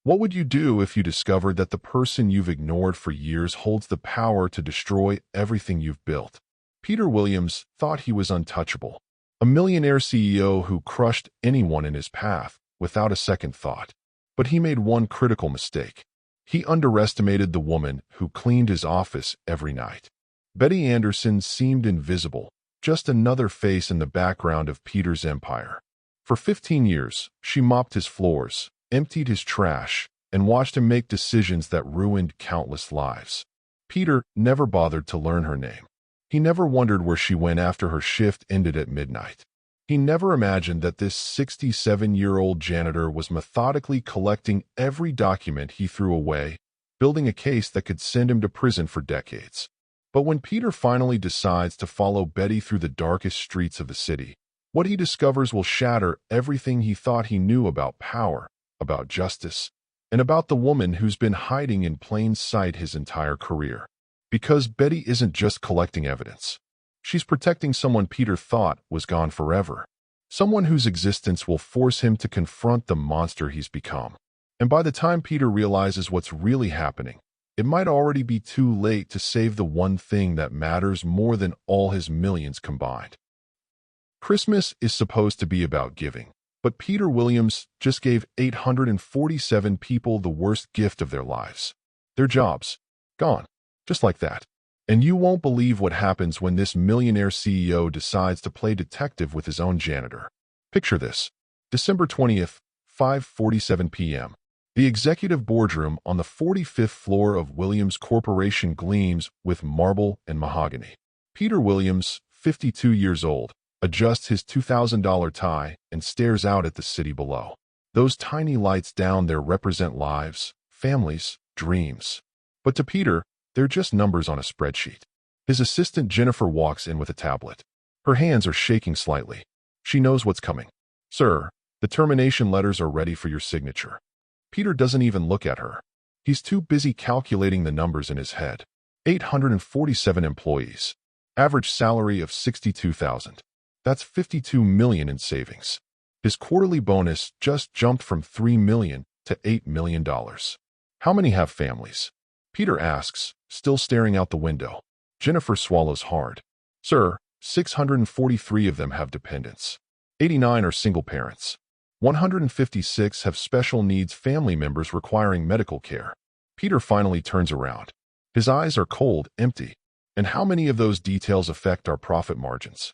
What would you do if you discovered that the person you've ignored for years holds the power to destroy everything you've built? Peter Williams thought he was untouchable, a millionaire CEO who crushed anyone in his path without a second thought. But he made one critical mistake. He underestimated the woman who cleaned his office every night. Betty Anderson seemed invisible, just another face in the background of Peter's empire. For 15 years, she mopped his floors, emptied his trash, and watched him make decisions that ruined countless lives. Peter never bothered to learn her name. He never wondered where she went after her shift ended at midnight. He never imagined that this 67-year-old janitor was methodically collecting every document he threw away, building a case that could send him to prison for decades. But when Peter finally decides to follow Betty through the darkest streets of the city, what he discovers will shatter everything he thought he knew about power, about justice, and about the woman who's been hiding in plain sight his entire career. Because Betty isn't just collecting evidence. She's protecting someone Peter thought was gone forever. Someone whose existence will force him to confront the monster he's become. And by the time Peter realizes what's really happening, it might already be too late to save the one thing that matters more than all his millions combined. Christmas is supposed to be about giving, but Peter Williams just gave 847 people the worst gift of their lives. Their jobs. Gone. Just like that. And you won't believe what happens when this millionaire CEO decides to play detective with his own janitor. Picture this. December 20th, 5:47 p.m. The executive boardroom on the 45th floor of Williams Corporation gleams with marble and mahogany. Peter Williams, 52 years old, adjusts his $2,000 tie and stares out at the city below. Those tiny lights down there represent lives, families, dreams. But to Peter, they're just numbers on a spreadsheet. His assistant Jennifer walks in with a tablet. Her hands are shaking slightly. She knows what's coming. "Sir, the termination letters are ready for your signature." Peter doesn't even look at her. He's too busy calculating the numbers in his head. 847 employees. Average salary of $62,000. That's $52 million in savings. His quarterly bonus just jumped from $3 million to $8 million. How many have families? Peter asks, still staring out the window. Jennifer swallows hard. "Sir, 643 of them have dependents. 89 are single parents. 156 have special needs family members requiring medical care." Peter finally turns around. His eyes are cold, empty. "And how many of those details affect our profit margins?"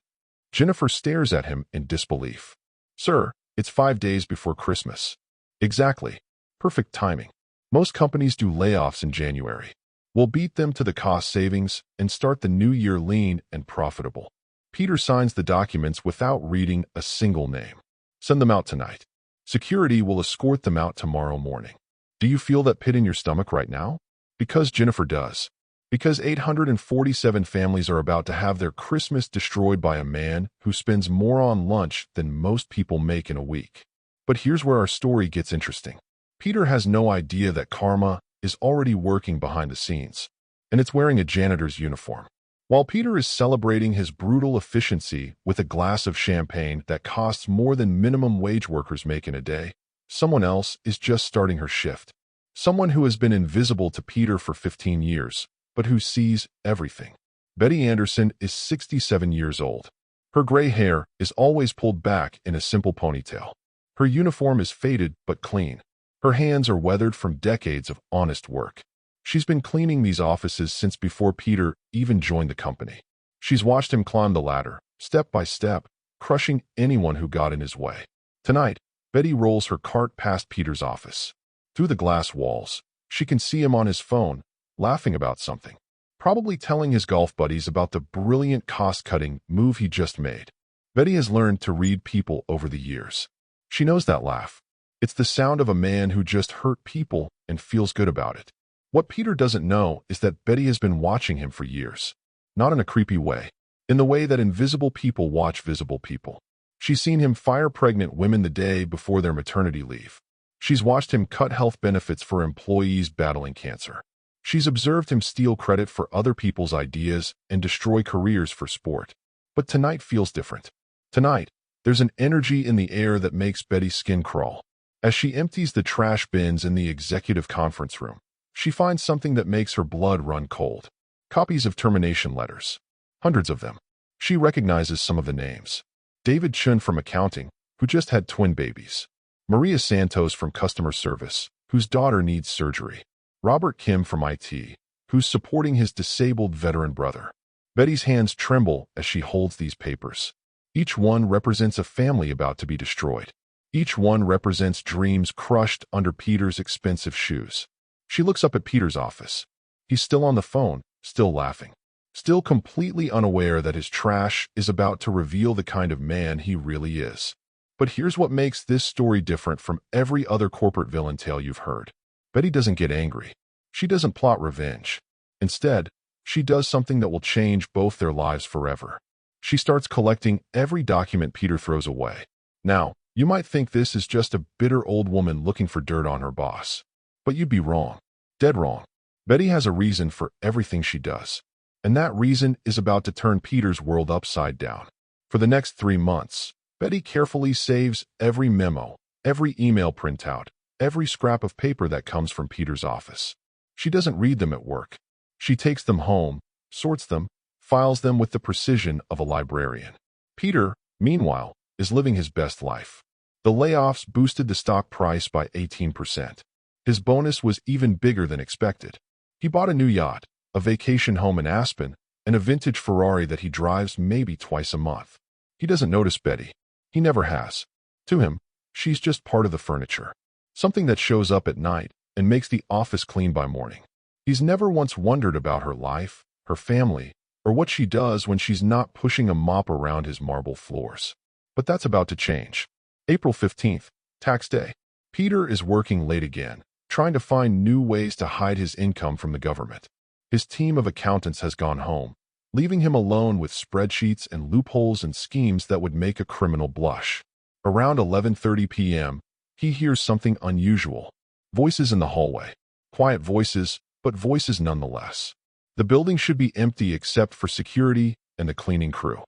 Jennifer stares at him in disbelief. "Sir, it's 5 days before Christmas." "Exactly. Perfect timing. Most companies do layoffs in January. We'll beat them to the cost savings and start the new year lean and profitable." Peter signs the documents without reading a single name. "Send them out tonight. Security will escort them out tomorrow morning." Do you feel that pit in your stomach right now? Because Jennifer does. Because 847 families are about to have their Christmas destroyed by a man who spends more on lunch than most people make in a week. But here's where our story gets interesting. Peter has no idea that karma is already working behind the scenes, and it's wearing a janitor's uniform. While Peter is celebrating his brutal efficiency with a glass of champagne that costs more than minimum wage workers make in a day, someone else is just starting her shift. Someone who has been invisible to Peter for 15 years, but who sees everything. Betty Anderson is 67 years old. Her gray hair is always pulled back in a simple ponytail. Her uniform is faded but clean. Her hands are weathered from decades of honest work. She's been cleaning these offices since before Peter even joined the company. She's watched him climb the ladder, step by step, crushing anyone who got in his way. Tonight, Betty rolls her cart past Peter's office. Through the glass walls, she can see him on his phone, laughing about something. Probably telling his golf buddies about the brilliant cost-cutting move he just made. Betty has learned to read people over the years. She knows that laugh. It's the sound of a man who just hurt people and feels good about it. What Peter doesn't know is that Betty has been watching him for years. Not in a creepy way. In the way that invisible people watch visible people. She's seen him fire pregnant women the day before their maternity leave. She's watched him cut health benefits for employees battling cancer. She's observed him steal credit for other people's ideas and destroy careers for sport. But tonight feels different. Tonight, there's an energy in the air that makes Betty's skin crawl. As she empties the trash bins in the executive conference room, she finds something that makes her blood run cold. Copies of termination letters. Hundreds of them. She recognizes some of the names. David Chun from accounting, who just had twin babies. Maria Santos from customer service, whose daughter needs surgery. Robert Kim from IT, who's supporting his disabled veteran brother. Betty's hands tremble as she holds these papers. Each one represents a family about to be destroyed. Each one represents dreams crushed under Peter's expensive shoes. She looks up at Peter's office. He's still on the phone, still laughing, still completely unaware that his trash is about to reveal the kind of man he really is. But here's what makes this story different from every other corporate villain tale you've heard. Betty doesn't get angry. She doesn't plot revenge. Instead, she does something that will change both their lives forever. She starts collecting every document Peter throws away. Now, you might think this is just a bitter old woman looking for dirt on her boss. But you'd be wrong. Dead wrong. Betty has a reason for everything she does. And that reason is about to turn Peter's world upside down. For the next 3 months, Betty carefully saves every memo, every email printout, every scrap of paper that comes from Peter's office. She doesn't read them at work. She takes them home, sorts them, files them with the precision of a librarian. Peter, meanwhile, is living his best life. The layoffs boosted the stock price by 18%. His bonus was even bigger than expected. He bought a new yacht, a vacation home in Aspen, and a vintage Ferrari that he drives maybe twice a month. He doesn't notice Betty. He never has. To him, she's just part of the furniture. Something that shows up at night and makes the office clean by morning. He's never once wondered about her life, her family, or what she does when she's not pushing a mop around his marble floors. But that's about to change. April 15th, tax day. Peter is working late again, trying to find new ways to hide his income from the government. His team of accountants has gone home, leaving him alone with spreadsheets and loopholes and schemes that would make a criminal blush. Around 11:30 p.m., he hears something unusual. Voices in the hallway. Quiet voices, but voices nonetheless. The building should be empty except for security and the cleaning crew.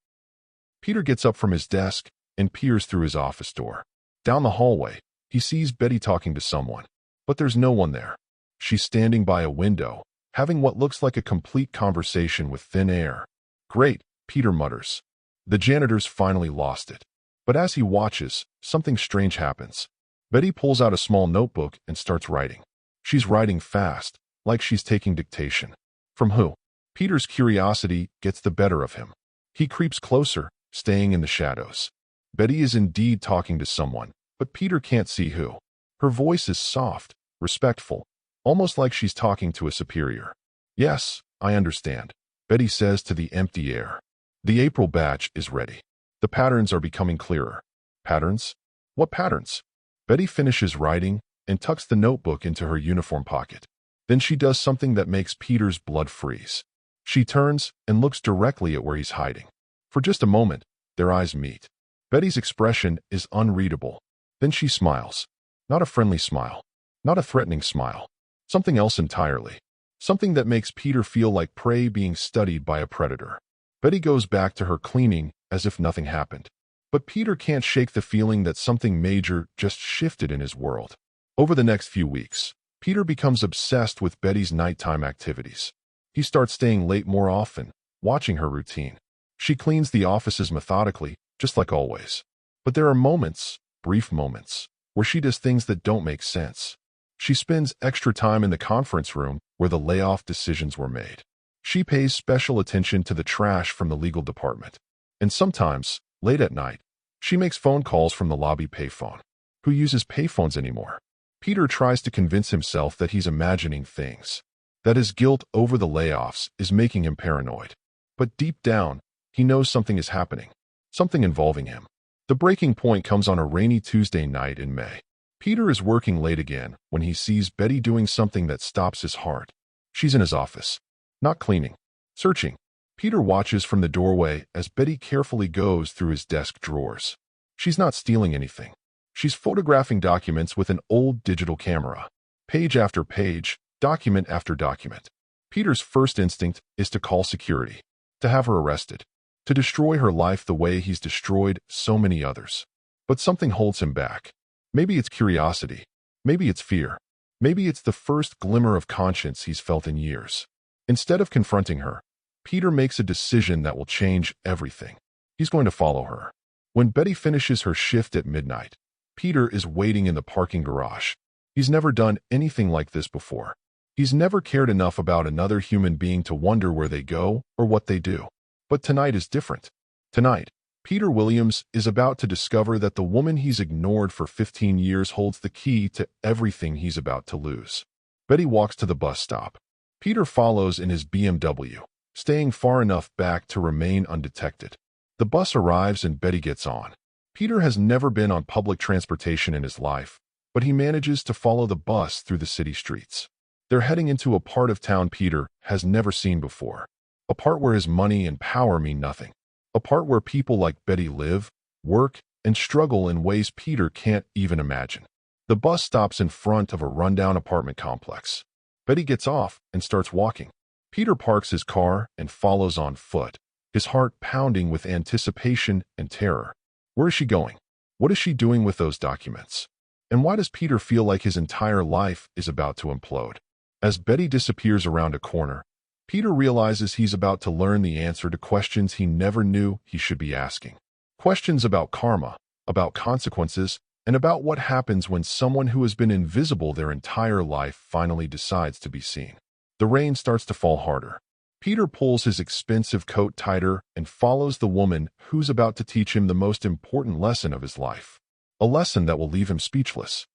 Peter gets up from his desk and peers through his office door. Down the hallway, he sees Betty talking to someone, but there's no one there. She's standing by a window, having what looks like a complete conversation with thin air. Great, Peter mutters. The janitor's finally lost it. But as he watches, something strange happens. Betty pulls out a small notebook and starts writing. She's writing fast, like she's taking dictation. From who? Peter's curiosity gets the better of him. He creeps closer, staying in the shadows. Betty is indeed talking to someone, but Peter can't see who. Her voice is soft, respectful, almost like she's talking to a superior. Yes, I understand, Betty says to the empty air. The April batch is ready. The patterns are becoming clearer. Patterns? What patterns? Betty finishes writing and tucks the notebook into her uniform pocket. Then she does something that makes Peter's blood freeze. She turns and looks directly at where he's hiding. For just a moment, their eyes meet. Betty's expression is unreadable. Then she smiles. Not a friendly smile. Not a threatening smile. Something else entirely. Something that makes Peter feel like prey being studied by a predator. Betty goes back to her cleaning as if nothing happened. But Peter can't shake the feeling that something major just shifted in his world. Over the next few weeks, Peter becomes obsessed with Betty's nighttime activities. He starts staying late more often, watching her routine. She cleans the offices methodically, just like always. But there are moments, brief moments, where she does things that don't make sense. She spends extra time in the conference room where the layoff decisions were made. She pays special attention to the trash from the legal department. And sometimes, late at night, she makes phone calls from the lobby payphone. Who uses payphones anymore? Peter tries to convince himself that he's imagining things, that his guilt over the layoffs is making him paranoid. But deep down, he knows something is happening, something involving him. The breaking point comes on a rainy Tuesday night in May. Peter is working late again when he sees Betty doing something that stops his heart. She's in his office, not cleaning, searching. Peter watches from the doorway as Betty carefully goes through his desk drawers. She's not stealing anything. She's photographing documents with an old digital camera. Page after page, document after document. Peter's first instinct is to call security, to have her arrested, to destroy her life the way he's destroyed so many others. But something holds him back. Maybe it's curiosity. Maybe it's fear. Maybe it's the first glimmer of conscience he's felt in years. Instead of confronting her, Peter makes a decision that will change everything. He's going to follow her. When Betty finishes her shift at midnight, Peter is waiting in the parking garage. He's never done anything like this before. He's never cared enough about another human being to wonder where they go or what they do. But tonight is different. Tonight, Peter Williams is about to discover that the woman he's ignored for 15 years holds the key to everything he's about to lose. Betty walks to the bus stop. Peter follows in his BMW, staying far enough back to remain undetected. The bus arrives and Betty gets on. Peter has never been on public transportation in his life, but he manages to follow the bus through the city streets. They're heading into a part of town Peter has never seen before, a part where his money and power mean nothing, a part where people like Betty live, work, and struggle in ways Peter can't even imagine. The bus stops in front of a rundown apartment complex. Betty gets off and starts walking. Peter parks his car and follows on foot, his heart pounding with anticipation and terror. Where is she going? What is she doing with those documents? And why does Peter feel like his entire life is about to implode? As Betty disappears around a corner, Peter realizes he's about to learn the answer to questions he never knew he should be asking. Questions about karma, about consequences, and about what happens when someone who has been invisible their entire life finally decides to be seen. The rain starts to fall harder. Peter pulls his expensive coat tighter and follows the woman who's about to teach him the most important lesson of his life. A lesson that will leave him speechless.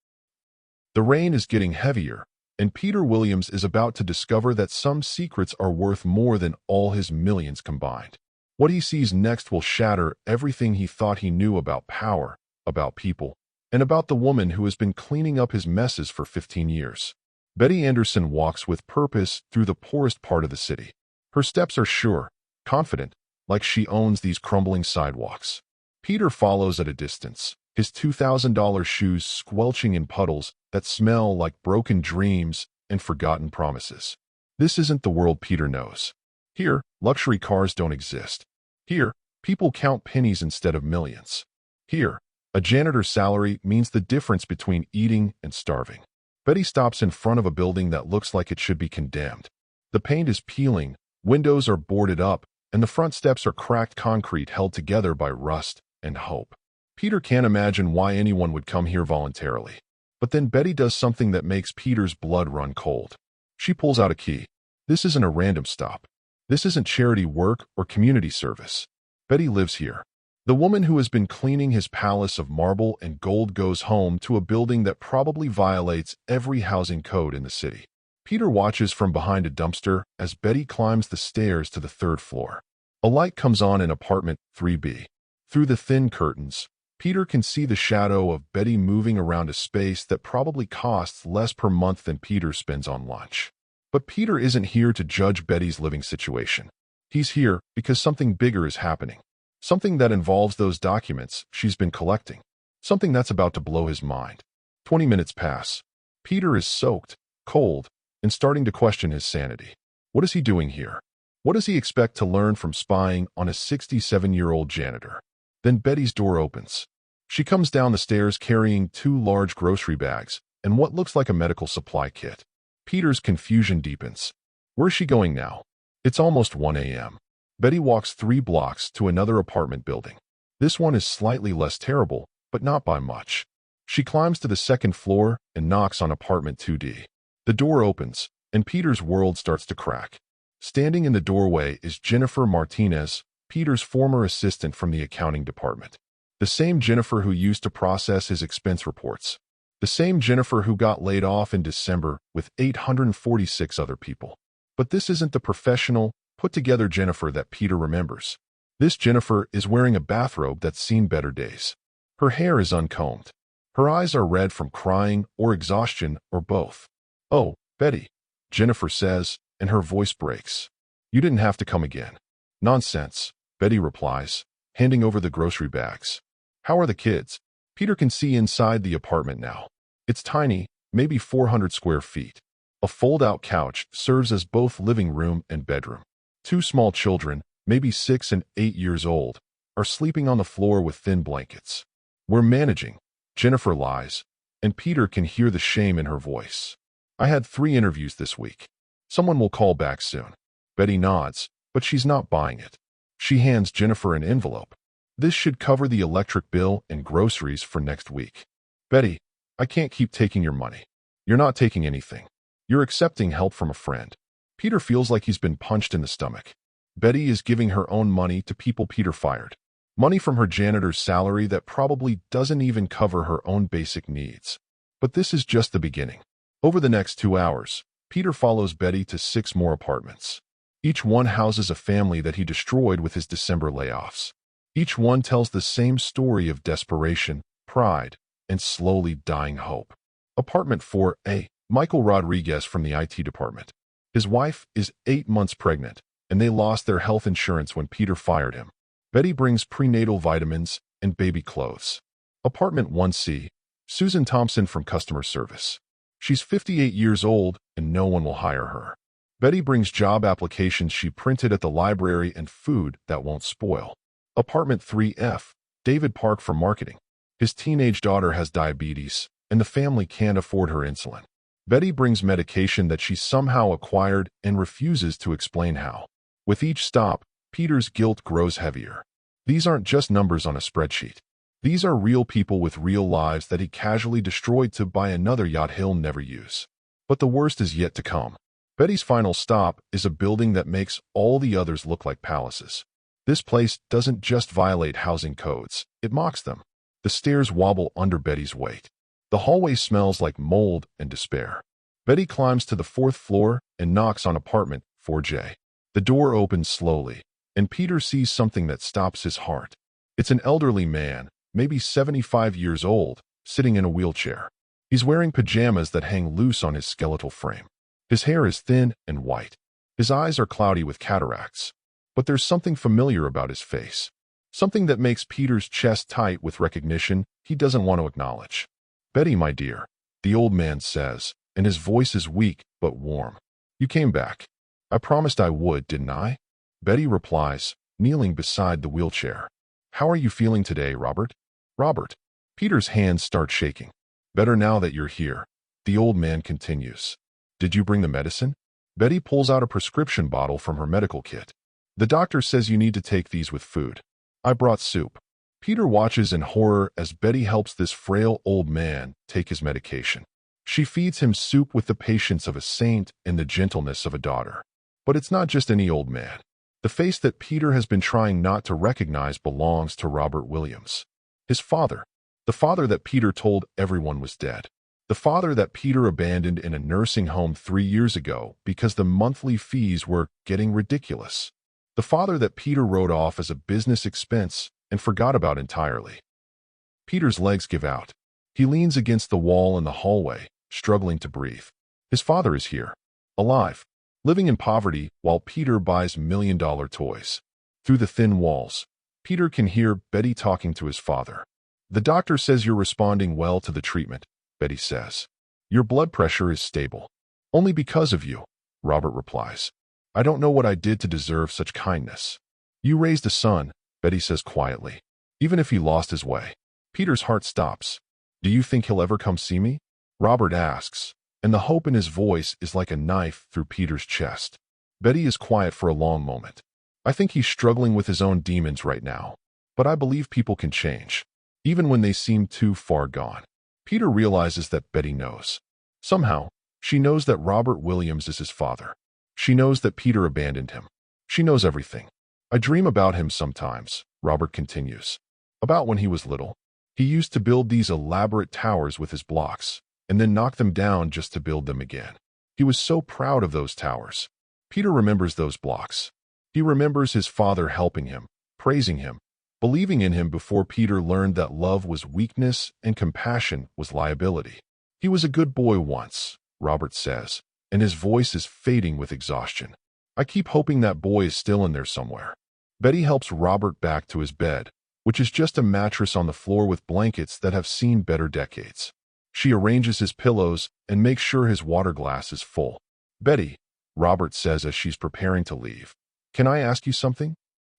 The rain is getting heavier, and Peter Williams is about to discover that some secrets are worth more than all his millions combined. What he sees next will shatter everything he thought he knew about power, about people, and about the woman who has been cleaning up his messes for 15 years. Betty Anderson walks with purpose through the poorest part of the city. Her steps are sure, confident, like she owns these crumbling sidewalks. Peter follows at a distance, his $2,000 shoes squelching in puddles that smell like broken dreams and forgotten promises. This isn't the world Peter knows. Here, luxury cars don't exist. Here, people count pennies instead of millions. Here, a janitor's salary means the difference between eating and starving. Betty stops in front of a building that looks like it should be condemned. The paint is peeling, windows are boarded up, and the front steps are cracked concrete held together by rust and hope. Peter can't imagine why anyone would come here voluntarily. But then Betty does something that makes Peter's blood run cold. She pulls out a key. This isn't a random stop. This isn't charity work or community service. Betty lives here. The woman who has been cleaning his palace of marble and gold goes home to a building that probably violates every housing code in the city. Peter watches from behind a dumpster as Betty climbs the stairs to the third floor. A light comes on in apartment 3B. Through the thin curtains, Peter can see the shadow of Betty moving around a space that probably costs less per month than Peter spends on lunch. But Peter isn't here to judge Betty's living situation. He's here because something bigger is happening. Something that involves those documents she's been collecting. Something that's about to blow his mind. 20 minutes pass. Peter is soaked, cold, and starting to question his sanity. What is he doing here? What does he expect to learn from spying on a 67-year-old janitor? Then Betty's door opens. She comes down the stairs carrying 2 large grocery bags and what looks like a medical supply kit. Peter's confusion deepens. Where's she going now? It's almost 1 a.m. Betty walks 3 blocks to another apartment building. This one is slightly less terrible, but not by much. She climbs to the second floor and knocks on apartment 2D. The door opens, and Peter's world starts to crack. Standing in the doorway is Jennifer Martinez, Peter's former assistant from the accounting department. The same Jennifer who used to process his expense reports. The same Jennifer who got laid off in December with 846 other people. But this isn't the professional, put-together Jennifer that Peter remembers. This Jennifer is wearing a bathrobe that's seen better days. Her hair is uncombed. Her eyes are red from crying or exhaustion or both. "Oh, Betty," Jennifer says, and her voice breaks. "You didn't have to come again." "Nonsense," Betty replies, handing over the grocery bags. "How are the kids?" Peter can see inside the apartment now. It's tiny, maybe 400 square feet. A fold-out couch serves as both living room and bedroom. 2 small children, maybe 6 and 8 years old, are sleeping on the floor with thin blankets. "We're managing," Jennifer lies, and Peter can hear the shame in her voice. I had 3 interviews this week. Someone will call back soon. Betty nods, but she's not buying it. She hands Jennifer an envelope. This should cover the electric bill and groceries for next week. Betty, I can't keep taking your money. You're not taking anything. You're accepting help from a friend. Peter feels like he's been punched in the stomach. Betty is giving her own money to people Peter fired. Money from her janitor's salary that probably doesn't even cover her own basic needs. But this is just the beginning. Over the next 2 hours, Peter follows Betty to 6 more apartments. Each one houses a family that he destroyed with his December layoffs. Each one tells the same story of desperation, pride, and slowly dying hope. Apartment 4A, Michael Rodriguez from the IT department. His wife is 8 months pregnant, and they lost their health insurance when Peter fired him. Betty brings prenatal vitamins and baby clothes. Apartment 1C, Susan Thompson from customer service. She's 58 years old, and no one will hire her. Betty brings job applications she printed at the library and food that won't spoil. Apartment 3F, David Park from marketing. His teenage daughter has diabetes, and the family can't afford her insulin. Betty brings medication that she somehow acquired and refuses to explain how. With each stop, Peter's guilt grows heavier. These aren't just numbers on a spreadsheet. These are real people with real lives that he casually destroyed to buy another yacht he'll never use. But the worst is yet to come. Betty's final stop is a building that makes all the others look like palaces. This place doesn't just violate housing codes, it mocks them. The stairs wobble under Betty's weight. The hallway smells like mold and despair. Betty climbs to the 4th floor and knocks on apartment 4J. The door opens slowly, and Peter sees something that stops his heart. It's an elderly man, maybe 75 years old, sitting in a wheelchair. He's wearing pajamas that hang loose on his skeletal frame. His hair is thin and white. His eyes are cloudy with cataracts. But there's something familiar about his face. Something that makes Peter's chest tight with recognition he doesn't want to acknowledge. "Betty, my dear," the old man says, and his voice is weak but warm. "You came back. I promised I would, didn't I?" Betty replies, kneeling beside the wheelchair. "How are you feeling today, Robert?" "Robert." Peter's hands start shaking. "Better now that you're here," the old man continues. "Did you bring the medicine?" Betty pulls out a prescription bottle from her medical kit. "The doctor says you need to take these with food. I brought soup." Peter watches in horror as Betty helps this frail old man take his medication. She feeds him soup with the patience of a saint and the gentleness of a daughter. But it's not just any old man. The face that Peter has been trying not to recognize belongs to Robert Williams. His father. The father that Peter told everyone was dead. The father that Peter abandoned in a nursing home 3 years ago because the monthly fees were getting ridiculous. The father that Peter wrote off as a business expense and forgot about entirely. Peter's legs give out. He leans against the wall in the hallway, struggling to breathe. His father is here, alive, living in poverty while Peter buys million-dollar toys. Through the thin walls, Peter can hear Betty talking to his father. "The doctor says you're responding well to the treatment," Betty says. "Your blood pressure is stable." "Only because of you," Robert replies. "I don't know what I did to deserve such kindness." "You raised a son," Betty says quietly, "even if he lost his way." Peter's heart stops. "Do you think he'll ever come see me?" Robert asks, and the hope in his voice is like a knife through Peter's chest. Betty is quiet for a long moment. "I think he's struggling with his own demons right now, but I believe people can change, even when they seem too far gone." Peter realizes that Betty knows. Somehow, she knows that Robert Williams is his father. She knows that Peter abandoned him. She knows everything. "I dream about him sometimes," Robert continues. "About when he was little. He used to build these elaborate towers with his blocks, and then knock them down just to build them again. He was so proud of those towers." Peter remembers those blocks. He remembers his father helping him, praising him, believing in him before Peter learned that love was weakness and compassion was liability. "He was a good boy once," Robert says, and his voice is fading with exhaustion. "I keep hoping that boy is still in there somewhere." Betty helps Robert back to his bed, which is just a mattress on the floor with blankets that have seen better decades. She arranges his pillows and makes sure his water glass is full. "Betty," Robert says as she's preparing to leave, "can I ask you something?"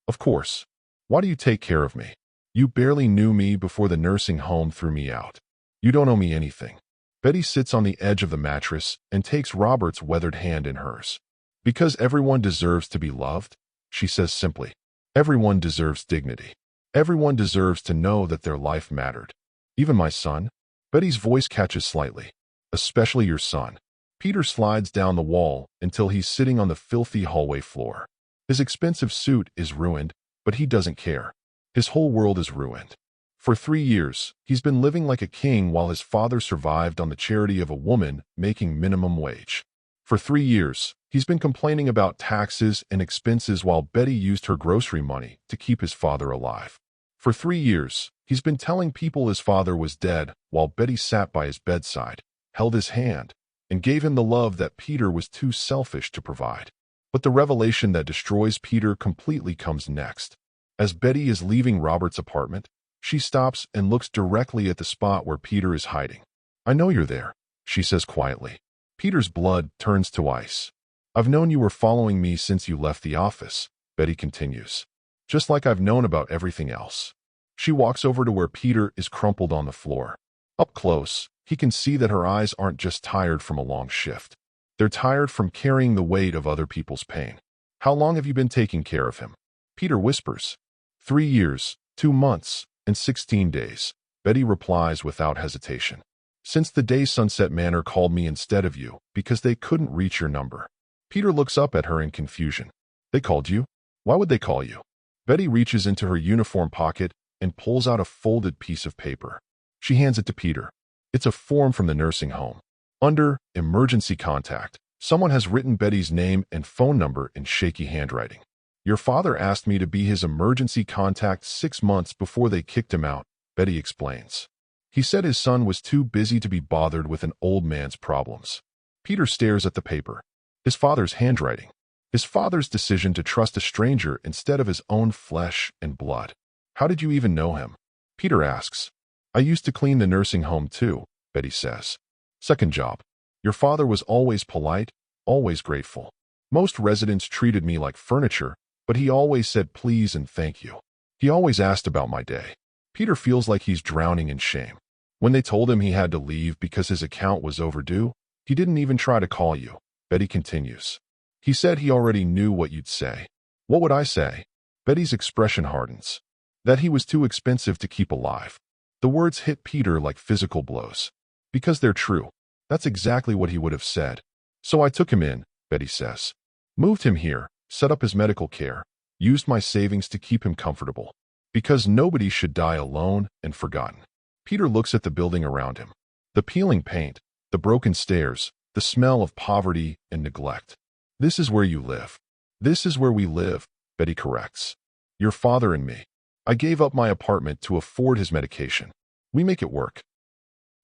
"Of course. Why do you take care of me? You barely knew me before the nursing home threw me out." You don't owe me anything. Betty sits on the edge of the mattress and takes Robert's weathered hand in hers. Because everyone deserves to be loved, she says simply. Everyone deserves dignity. Everyone deserves to know that their life mattered. Even my son? Betty's voice catches slightly. Especially your son. Peter slides down the wall until he's sitting on the filthy hallway floor. His expensive suit is ruined, but he doesn't care. His whole world is ruined. For 3 years, he's been living like a king while his father survived on the charity of a woman making minimum wage. For 3 years, he's been complaining about taxes and expenses while Betty used her grocery money to keep his father alive. For 3 years, he's been telling people his father was dead while Betty sat by his bedside, held his hand, and gave him the love that Peter was too selfish to provide. But the revelation that destroys Peter completely comes next. As Betty is leaving Robert's apartment, she stops and looks directly at the spot where Peter is hiding. I know you're there, she says quietly. Peter's blood turns to ice. I've known you were following me since you left the office, Betty continues. Just like I've known about everything else. She walks over to where Peter is crumpled on the floor. Up close, he can see that her eyes aren't just tired from a long shift. They're tired from carrying the weight of other people's pain. How long have you been taking care of him? Peter whispers. 3 years, 2 months, and 16 days, Betty replies without hesitation. Since the day Sunset Manor called me instead of you, because they couldn't reach your number. Peter looks up at her in confusion. They called you? Why would they call you? Betty reaches into her uniform pocket and pulls out a folded piece of paper. She hands it to Peter. It's a form from the nursing home. Under emergency contact, someone has written Betty's name and phone number in shaky handwriting. Your father asked me to be his emergency contact 6 months before they kicked him out, Betty explains. He said his son was too busy to be bothered with an old man's problems. Peter stares at the paper. His father's handwriting. His father's decision to trust a stranger instead of his own flesh and blood. How did you even know him? Peter asks. I used to clean the nursing home too, Betty says. Second job. Your father was always polite, always grateful. Most residents treated me like furniture, but he always said please and thank you. He always asked about my day. Peter feels like he's drowning in shame. When they told him he had to leave because his account was overdue, he didn't even try to call you, Betty continues. He said he already knew what you'd say. What would I say? Betty's expression hardens. That he was too expensive to keep alive. The words hit Peter like physical blows. Because they're true. That's exactly what he would have said. So I took him in, Betty says. Moved him here, set up his medical care, used my savings to keep him comfortable. Because nobody should die alone and forgotten. Peter looks at the building around him. The peeling paint, the broken stairs, the smell of poverty and neglect. This is where you live. This is where we live, Betty corrects. Your father and me. I gave up my apartment to afford his medication. We make it work.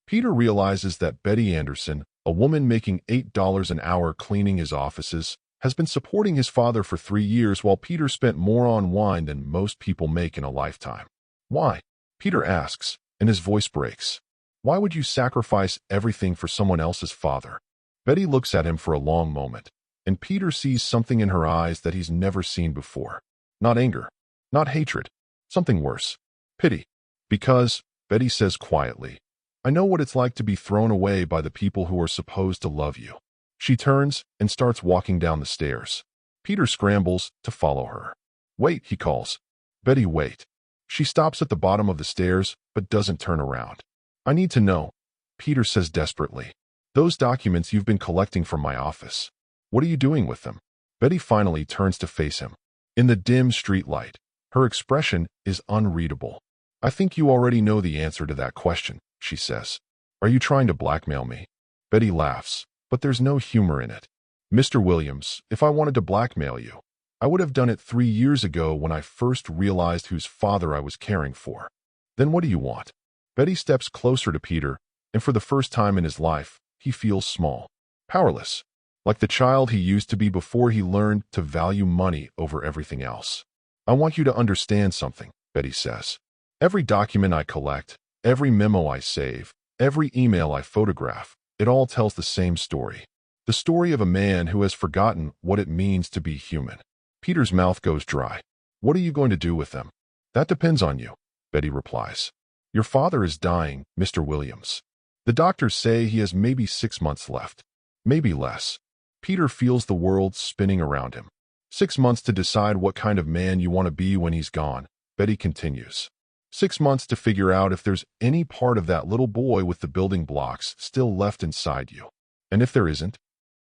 Peter realizes that Betty Anderson, a woman making $8 an hour cleaning his offices, has been supporting his father for 3 years while Peter spent more on wine than most people make in a lifetime. Why? Peter asks, and his voice breaks. Why would you sacrifice everything for someone else's father? Betty looks at him for a long moment, and Peter sees something in her eyes that he's never seen before. Not anger, not hatred, something worse. Pity. Because, Betty says quietly, I know what it's like to be thrown away by the people who are supposed to love you. She turns and starts walking down the stairs. Peter scrambles to follow her. Wait, he calls. Betty, wait. She stops at the bottom of the stairs, but doesn't turn around. I need to know, Peter says desperately. Those documents you've been collecting from my office. What are you doing with them? Betty finally turns to face him. In the dim streetlight, her expression is unreadable. I think you already know the answer to that question, she says. Are you trying to blackmail me? Betty laughs, but there's no humor in it. Mr. Williams, if I wanted to blackmail you, I would have done it 3 years ago when I first realized whose father I was caring for. Then what do you want? Betty steps closer to Peter, and for the first time in his life, he feels small, powerless, like the child he used to be before he learned to value money over everything else. I want you to understand something, Betty says. Every document I collect, every memo I save, every email I photograph, it all tells the same story. The story of a man who has forgotten what it means to be human. Peter's mouth goes dry. What are you going to do with them? That depends on you, Betty replies. Your father is dying, Mr. Williams. The doctors say he has maybe 6 months left. Maybe less. Peter feels the world spinning around him. 6 months to decide what kind of man you want to be when he's gone, Betty continues. 6 months to figure out if there's any part of that little boy with the building blocks still left inside you. And if there isn't,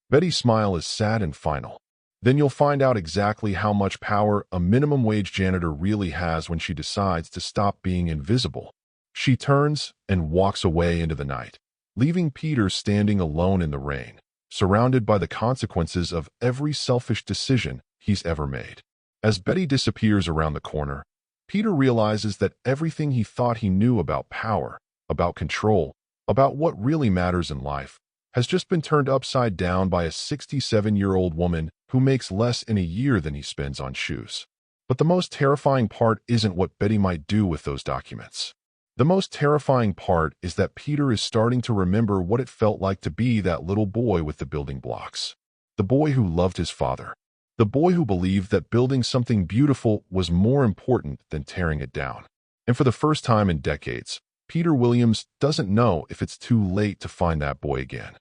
Betty's smile is sad and final. Then you'll find out exactly how much power a minimum wage janitor really has when she decides to stop being invisible. She turns and walks away into the night, leaving Peter standing alone in the rain, surrounded by the consequences of every selfish decision he's ever made. As Betty disappears around the corner, Peter realizes that everything he thought he knew about power, about control, about what really matters in life, has just been turned upside down by a 67-year-old woman who makes less in a year than he spends on shoes. But the most terrifying part isn't what Betty might do with those documents. The most terrifying part is that Peter is starting to remember what it felt like to be that little boy with the building blocks. The boy who loved his father. The boy who believed that building something beautiful was more important than tearing it down. And for the first time in decades, Peter Williams doesn't know if it's too late to find that boy again.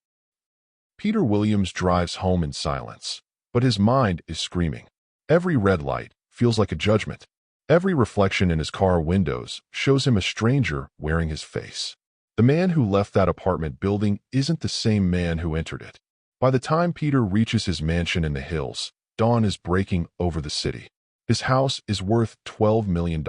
Peter Williams drives home in silence, but his mind is screaming. Every red light feels like a judgment. Every reflection in his car windows shows him a stranger wearing his face. The man who left that apartment building isn't the same man who entered it. By the time Peter reaches his mansion in the hills, dawn is breaking over the city. His house is worth $12 million.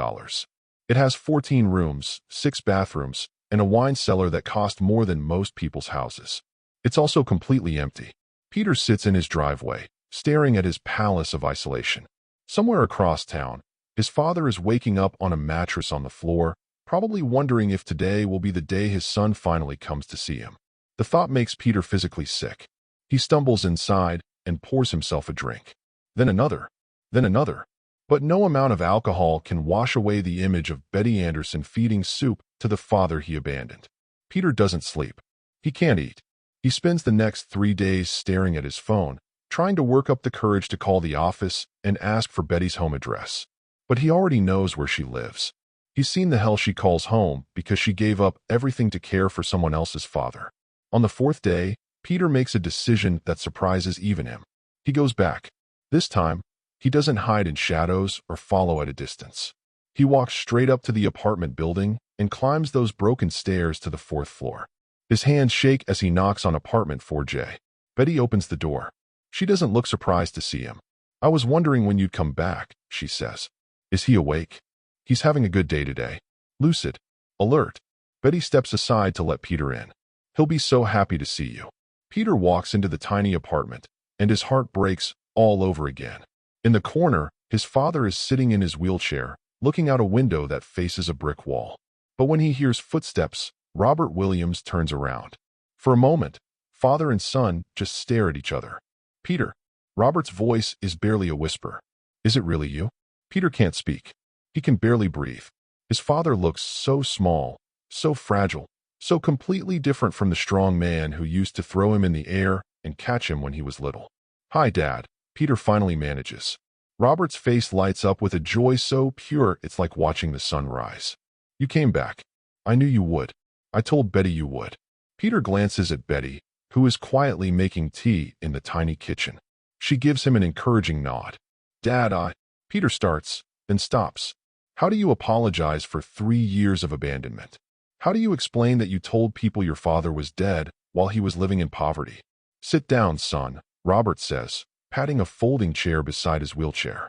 It has 14 rooms, 6 bathrooms, and a wine cellar that cost more than most people's houses. It's also completely empty. Peter sits in his driveway, staring at his palace of isolation. Somewhere across town, his father is waking up on a mattress on the floor, probably wondering if today will be the day his son finally comes to see him. The thought makes Peter physically sick. He stumbles inside and pours himself a drink. Then another. Then another. But no amount of alcohol can wash away the image of Betty Anderson feeding soup to the father he abandoned. Peter doesn't sleep. He can't eat. He spends the next 3 days staring at his phone, trying to work up the courage to call the office and ask for Betty's home address. But he already knows where she lives. He's seen the hell she calls home because she gave up everything to care for someone else's father. On the 4th day, Peter makes a decision that surprises even him. He goes back. This time, he doesn't hide in shadows or follow at a distance. He walks straight up to the apartment building and climbs those broken stairs to the 4th floor. His hands shake as he knocks on apartment 4J. Betty opens the door. She doesn't look surprised to see him. "I was wondering when you'd come back," she says. "Is he awake?" "He's having a good day today. Lucid. Alert." Betty steps aside to let Peter in. "He'll be so happy to see you." Peter walks into the tiny apartment, and his heart breaks all over again. In the corner, his father is sitting in his wheelchair, looking out a window that faces a brick wall. But when he hears footsteps, Robert Williams turns around. For a moment, father and son just stare at each other. "Peter." Robert's voice is barely a whisper. "Is it really you?" Peter can't speak. He can barely breathe. His father looks so small, so fragile, so completely different from the strong man who used to throw him in the air and catch him when he was little. "Hi, Dad," Peter finally manages. Robert's face lights up with a joy so pure it's like watching the sun rise. "You came back. I knew you would. I told Betty you would." Peter glances at Betty, who is quietly making tea in the tiny kitchen. She gives him an encouraging nod. "Dad, Peter starts, then stops. "How do you apologize for 3 years of abandonment? How do you explain that you told people your father was dead while he was living in poverty?" "Sit down, son," Robert says, patting a folding chair beside his wheelchair.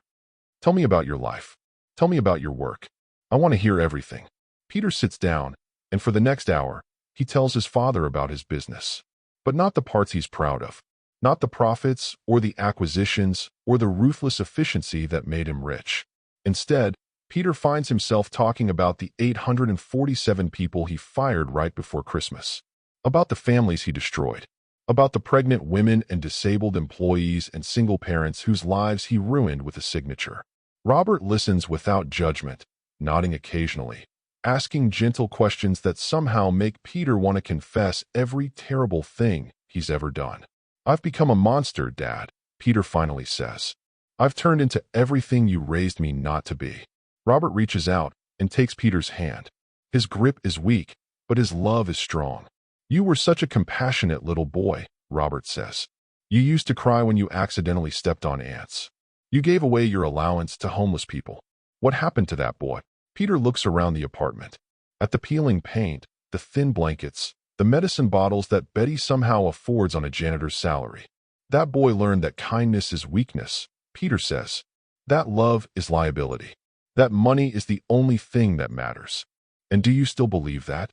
"Tell me about your life. Tell me about your work. I want to hear everything." Peter sits down, and for the next hour, he tells his father about his business. But not the parts he's proud of. Not the profits or the acquisitions or the ruthless efficiency that made him rich. Instead, Peter finds himself talking about the 847 people he fired right before Christmas. About the families he destroyed. About the pregnant women and disabled employees and single parents whose lives he ruined with a signature. Robert listens without judgment, nodding occasionally, asking gentle questions that somehow make Peter want to confess every terrible thing he's ever done. "I've become a monster, Dad," Peter finally says. "I've turned into everything you raised me not to be." Robert reaches out and takes Peter's hand. His grip is weak, but his love is strong. You were such a compassionate little boy, Robert says. You used to cry when you accidentally stepped on ants. You gave away your allowance to homeless people. What happened to that boy? Peter looks around the apartment. At the peeling paint, the thin blankets, the medicine bottles that Betty somehow affords on a janitor's salary. That boy learned that kindness is weakness, Peter says. That love is liability. That money is the only thing that matters. And do you still believe that?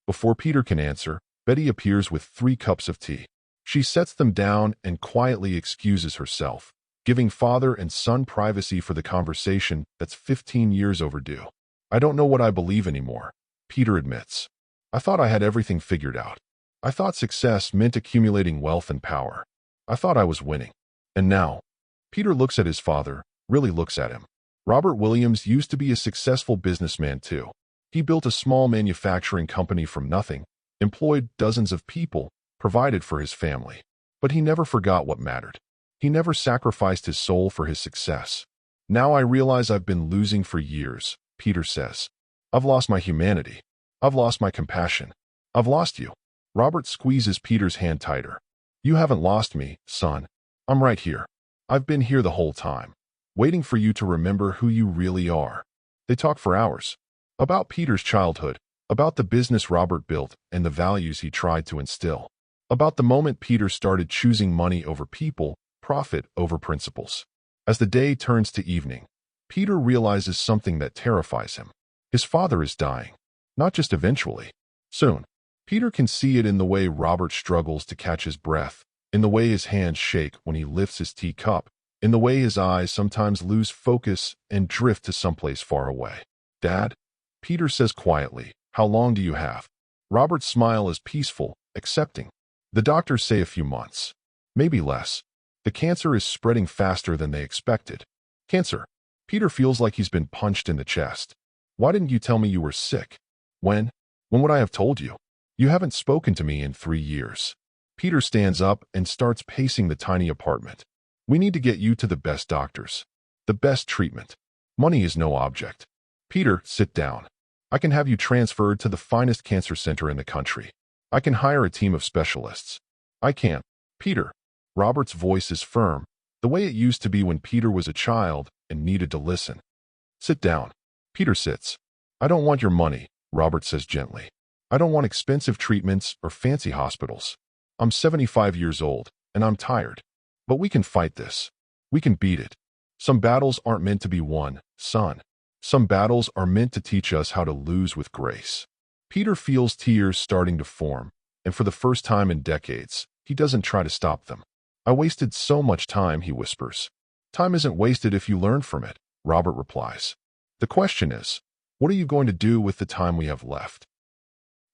Before Peter can answer, Betty appears with 3 cups of tea. She sets them down and quietly excuses herself, giving father and son privacy for the conversation that's 15 years overdue. I don't know what I believe anymore, Peter admits. I thought I had everything figured out. I thought success meant accumulating wealth and power. I thought I was winning. And now, Peter looks at his father, really looks at him. Robert Williams used to be a successful businessman too. He built a small manufacturing company from nothing, employed dozens of people, provided for his family. But he never forgot what mattered. He never sacrificed his soul for his success. Now I realize I've been losing for years, Peter says. I've lost my humanity. I've lost my compassion. I've lost you. Robert squeezes Peter's hand tighter. You haven't lost me, son. I'm right here. I've been here the whole time, waiting for you to remember who you really are. They talk for hours. About Peter's childhood, about the business Robert built and the values he tried to instill. About the moment Peter started choosing money over people, profit over principles. As the day turns to evening, Peter realizes something that terrifies him. His father is dying. Not just eventually. Soon. Peter can see it in the way Robert struggles to catch his breath, in the way his hands shake when he lifts his teacup, in the way his eyes sometimes lose focus and drift to someplace far away. Dad? Peter says quietly, how long do you have? Robert's smile is peaceful, accepting. The doctors say a few months. Maybe less. The cancer is spreading faster than they expected. Cancer. Peter feels like he's been punched in the chest. Why didn't you tell me you were sick? When? When would I have told you? You haven't spoken to me in 3 years. Peter stands up and starts pacing the tiny apartment. We need to get you to the best doctors. The best treatment. Money is no object. Peter, sit down. I can have you transferred to the finest cancer center in the country. I can hire a team of specialists. I can't. Peter. Robert's voice is firm, the way it used to be when Peter was a child and needed to listen. Sit down. Peter sits. I don't want your money, Robert says gently. I don't want expensive treatments or fancy hospitals. I'm 75 years old, and I'm tired. But we can fight this. We can beat it. Some battles aren't meant to be won, son. Some battles are meant to teach us how to lose with grace. Peter feels tears starting to form, and for the first time in decades, he doesn't try to stop them. I wasted so much time, he whispers. Time isn't wasted if you learn from it, Robert replies. The question is, what are you going to do with the time we have left?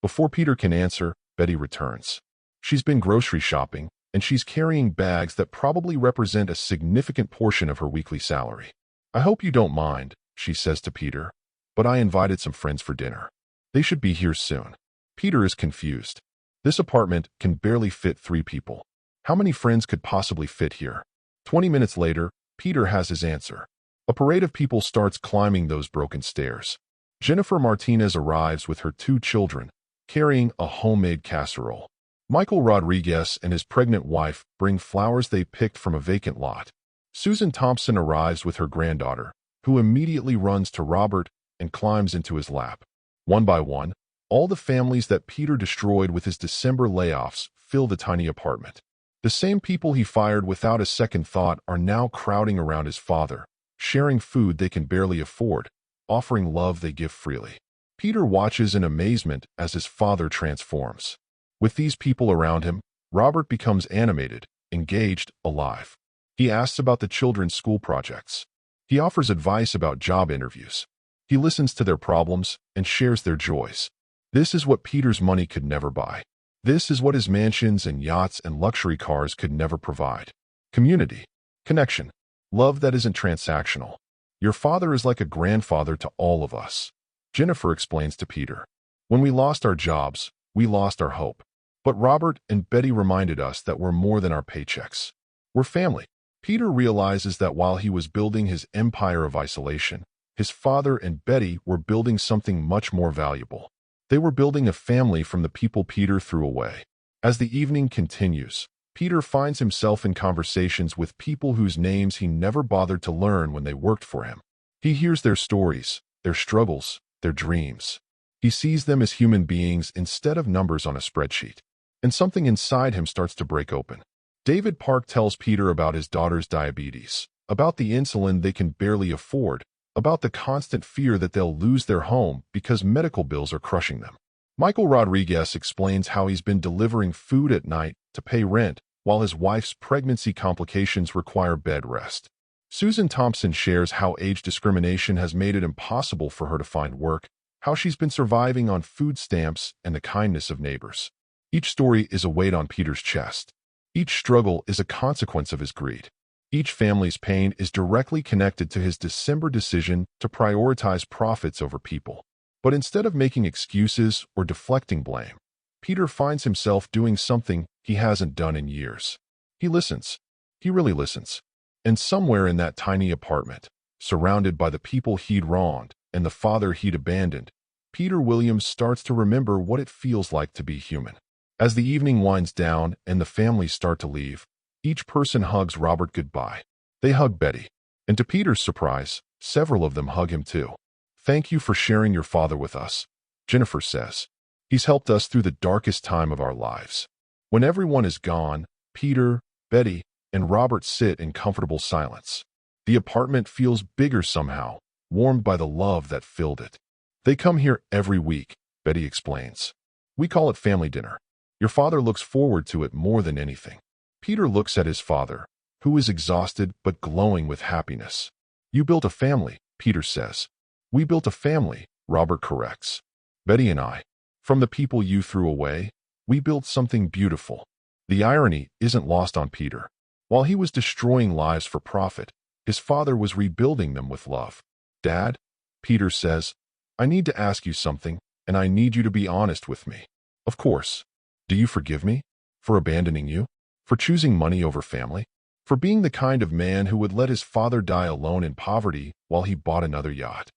Before Peter can answer, Betty returns. She's been grocery shopping, and she's carrying bags that probably represent a significant portion of her weekly salary. I hope you don't mind, she says to Peter, but I invited some friends for dinner. They should be here soon. Peter is confused. This apartment can barely fit 3 people. How many friends could possibly fit here? 20 minutes later, Peter has his answer. A parade of people starts climbing those broken stairs. Jennifer Martinez arrives with her 2 children, carrying a homemade casserole. Michael Rodriguez and his pregnant wife bring flowers they picked from a vacant lot. Susan Thompson arrives with her granddaughter, who immediately runs to Robert and climbs into his lap. One by one, all the families that Peter destroyed with his December layoffs fill the tiny apartment. The same people he fired without a second thought are now crowding around his father, sharing food they can barely afford, offering love they give freely. Peter watches in amazement as his father transforms. With these people around him, Robert becomes animated, engaged, alive. He asks about the children's school projects. He offers advice about job interviews. He listens to their problems and shares their joys. This is what Peter's money could never buy. This is what his mansions and yachts and luxury cars could never provide. Community. Connection. Love that isn't transactional. Your father is like a grandfather to all of us. Jennifer explains to Peter. When we lost our jobs, we lost our hope. But Robert and Betty reminded us that we're more than our paychecks. We're family. Peter realizes that while he was building his empire of isolation, his father and Betty were building something much more valuable. They were building a family from the people Peter threw away. As the evening continues, Peter finds himself in conversations with people whose names he never bothered to learn when they worked for him. He hears their stories, their struggles, their dreams. He sees them as human beings instead of numbers on a spreadsheet. And something inside him starts to break open. David Park tells Peter about his daughter's diabetes, about the insulin they can barely afford, about the constant fear that they'll lose their home because medical bills are crushing them. Michael Rodriguez explains how he's been delivering food at night to pay rent, while his wife's pregnancy complications require bed rest. Susan Thompson shares how age discrimination has made it impossible for her to find work, how she's been surviving on food stamps and the kindness of neighbors. Each story is a weight on Peter's chest. Each struggle is a consequence of his greed. Each family's pain is directly connected to his December decision to prioritize profits over people. But instead of making excuses or deflecting blame, Peter finds himself doing something he hasn't done in years. He listens. He really listens. And somewhere in that tiny apartment, surrounded by the people he'd wronged and the father he'd abandoned, Peter Williams starts to remember what it feels like to be human. As the evening winds down and the families start to leave, each person hugs Robert goodbye. They hug Betty. And to Peter's surprise, several of them hug him too. "Thank you for sharing your father with us," Jennifer says. "He's helped us through the darkest time of our lives." When everyone is gone, Peter, Betty, and Robert sit in comfortable silence. The apartment feels bigger somehow, warmed by the love that filled it. "They come here every week," Betty explains. "We call it family dinner. Your father looks forward to it more than anything." Peter looks at his father, who is exhausted but glowing with happiness. "You built a family," Peter says. "We built a family," Robert corrects. "Betty and I. From the people you threw away, we built something beautiful." The irony isn't lost on Peter. While he was destroying lives for profit, his father was rebuilding them with love. "Dad," Peter says, "I need to ask you something, and I need you to be honest with me." "Of course. Do you forgive me? For abandoning you? For choosing money over family? For being the kind of man who would let his father die alone in poverty while he bought another yacht?"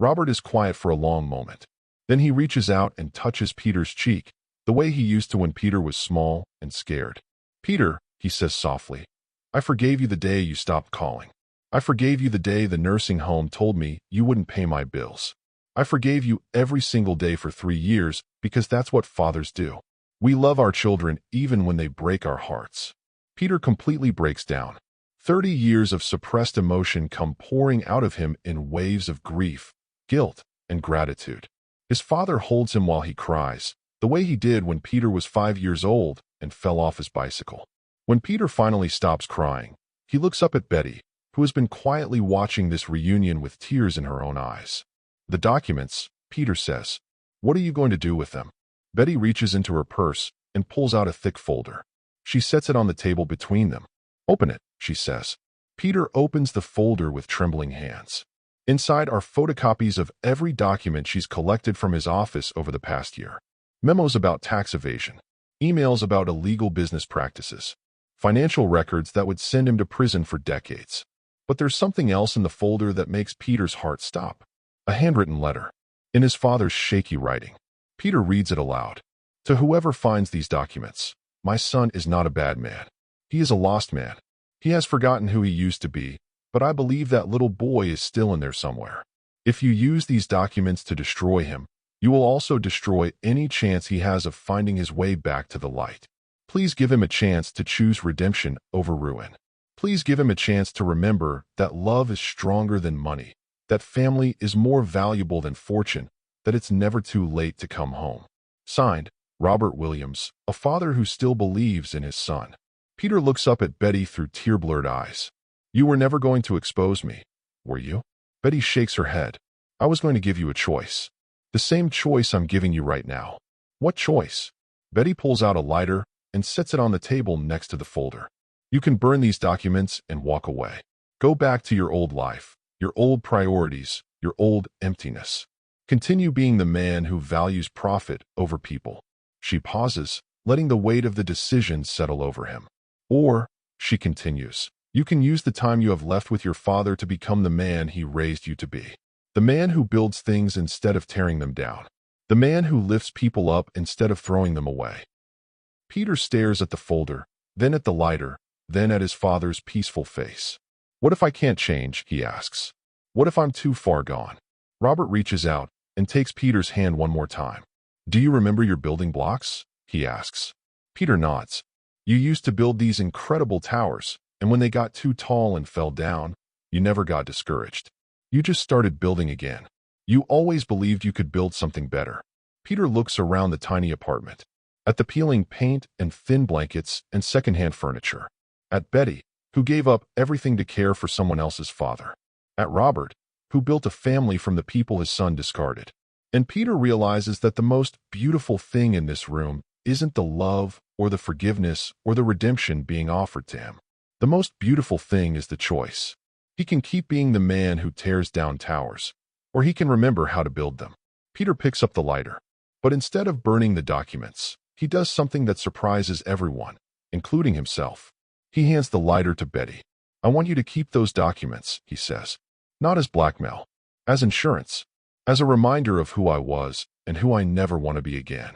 Robert is quiet for a long moment. Then he reaches out and touches Peter's cheek, the way he used to when Peter was small and scared. "Peter," he says softly, "I forgave you the day you stopped calling. I forgave you the day the nursing home told me you wouldn't pay my bills. I forgave you every single day for 3 years because that's what fathers do. We love our children even when they break our hearts." Peter completely breaks down. 30 years of suppressed emotion come pouring out of him in waves of grief, guilt, and gratitude. His father holds him while he cries, the way he did when Peter was 5 years old and fell off his bicycle. When Peter finally stops crying, he looks up at Betty, who has been quietly watching this reunion with tears in her own eyes. "The documents," Peter says. "What are you going to do with them?" Betty reaches into her purse and pulls out a thick folder. She sets it on the table between them. "Open it," she says. Peter opens the folder with trembling hands. Inside are photocopies of every document she's collected from his office over the past year. Memos about tax evasion, emails about illegal business practices, financial records that would send him to prison for decades. But there's something else in the folder that makes Peter's heart stop. A handwritten letter, in his father's shaky writing. Peter reads it aloud. "To whoever finds these documents, my son is not a bad man. He is a lost man. He has forgotten who he used to be, but I believe that little boy is still in there somewhere. If you use these documents to destroy him, you will also destroy any chance he has of finding his way back to the light. Please give him a chance to choose redemption over ruin. Please give him a chance to remember that love is stronger than money, that family is more valuable than fortune, that it's never too late to come home." Signed, Robert Williams, a father who still believes in his son. Peter looks up at Betty through tear-blurred eyes. "You were never going to expose me, were you?" Betty shakes her head. "I was going to give you a choice. The same choice I'm giving you right now." "What choice?" Betty pulls out a lighter and sets it on the table next to the folder. "You can burn these documents and walk away. Go back to your old life, your old priorities, your old emptiness. Continue being the man who values profit over people." She pauses, letting the weight of the decision settle over him. "Or," she continues, "you can use the time you have left with your father to become the man he raised you to be. The man who builds things instead of tearing them down. The The man who lifts people up instead of throwing them away. Peter stares at the folder, then at the lighter, then at his father's peaceful face. What if I can't change, he asks. What if I'm too far gone? Robert reaches out and takes Peter's hand one more time. Do you remember your building blocks? He asks. Peter nods. You used to build these incredible towers, and when they got too tall and fell down, you never got discouraged. You just started building again. You always believed you could build something better. Peter looks around the tiny apartment, at the peeling paint and thin blankets and secondhand furniture, at Betty, who gave up everything to care for someone else's father, at Robert, who built a family from the people his son discarded. And Peter realizes that the most beautiful thing in this room isn't the love or the forgiveness or the redemption being offered to him. The most beautiful thing is the choice. He can keep being the man who tears down towers, or he can remember how to build them. Peter picks up the lighter, but instead of burning the documents, he does something that surprises everyone, including himself. He hands the lighter to Betty. I want you to keep those documents, he says. Not as blackmail, as insurance, as a reminder of who I was and who I never want to be again.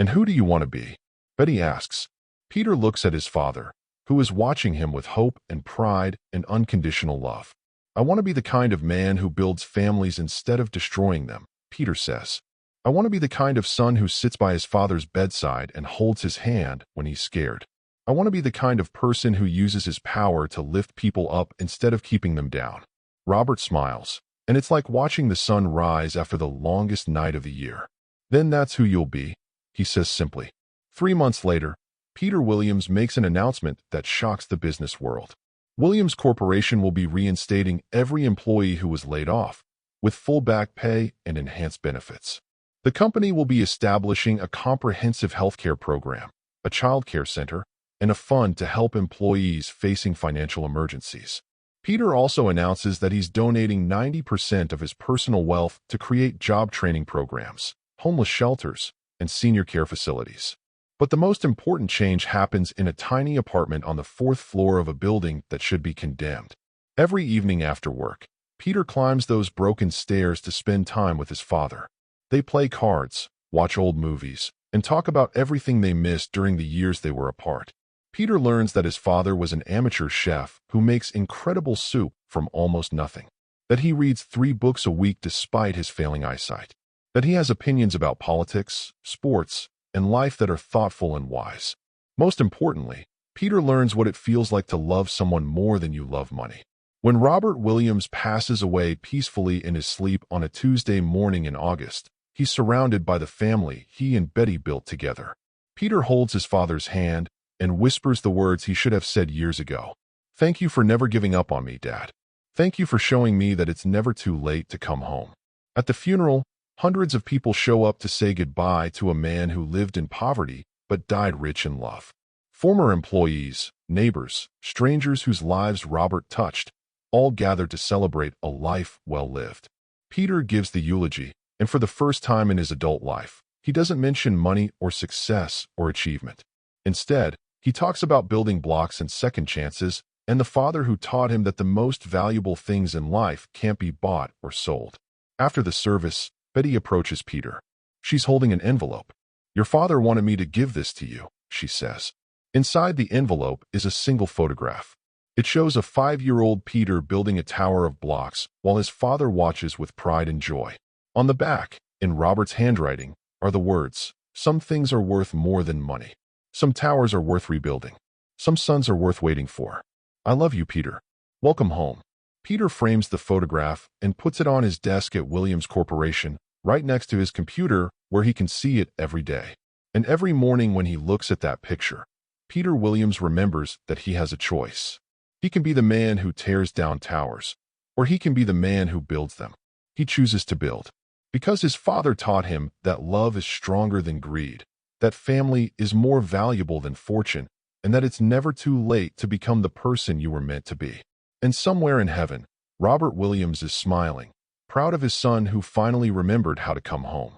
And who do you want to be? Betty asks. Peter looks at his father, who is watching him with hope and pride and unconditional love. I want to be the kind of man who builds families instead of destroying them, Peter says. I want to be the kind of son who sits by his father's bedside and holds his hand when he's scared. I want to be the kind of person who uses his power to lift people up instead of keeping them down. Robert smiles, and it's like watching the sun rise after the longest night of the year. Then that's who you'll be, he says simply. 3 months later, Peter Williams makes an announcement that shocks the business world. Williams Corporation will be reinstating every employee who was laid off, with full back pay and enhanced benefits. The company will be establishing a comprehensive healthcare program, a child care center, and a fund to help employees facing financial emergencies. Peter also announces that he's donating 90% of his personal wealth to create job training programs, homeless shelters, and senior care facilities. But the most important change happens in a tiny apartment on the 4th floor of a building that should be condemned. Every evening after work, Peter climbs those broken stairs to spend time with his father. They play cards, watch old movies, and talk about everything they missed during the years they were apart. Peter learns that his father was an amateur chef who makes incredible soup from almost nothing, that he reads 3 books a week despite his failing eyesight, that he has opinions about politics, sports, and life that are thoughtful and wise. Most importantly, Peter learns what it feels like to love someone more than you love money. When Robert Williams passes away peacefully in his sleep on a Tuesday morning in August, he's surrounded by the family he and Betty built together. Peter holds his father's hand and whispers the words he should have said years ago. Thank you for never giving up on me, Dad. Thank you for showing me that it's never too late to come home. At the funeral, hundreds of people show up to say goodbye to a man who lived in poverty but died rich in love. Former employees, neighbors, strangers whose lives Robert touched, all gathered to celebrate a life well lived. Peter gives the eulogy, and for the first time in his adult life, he doesn't mention money or success or achievement. Instead, he talks about building blocks and second chances and the father who taught him that the most valuable things in life can't be bought or sold. After the service, Betty approaches Peter. She's holding an envelope. Your father wanted me to give this to you, she says. Inside the envelope is a single photograph. It shows a 5-year-old Peter building a tower of blocks while his father watches with pride and joy. On the back, in Robert's handwriting, are the words, "Some things are worth more than money. Some towers are worth rebuilding. Some sons are worth waiting for. I love you, Peter. Welcome home." Peter frames the photograph and puts it on his desk at Williams Corporation, right next to his computer where he can see it every day. And every morning when he looks at that picture, Peter Williams remembers that he has a choice. He can be the man who tears down towers, or he can be the man who builds them. He chooses to build. Because his father taught him that love is stronger than greed, that family is more valuable than fortune, and that it's never too late to become the person you were meant to be. And somewhere in heaven, Robert Williams is smiling, proud of his son who finally remembered how to come home.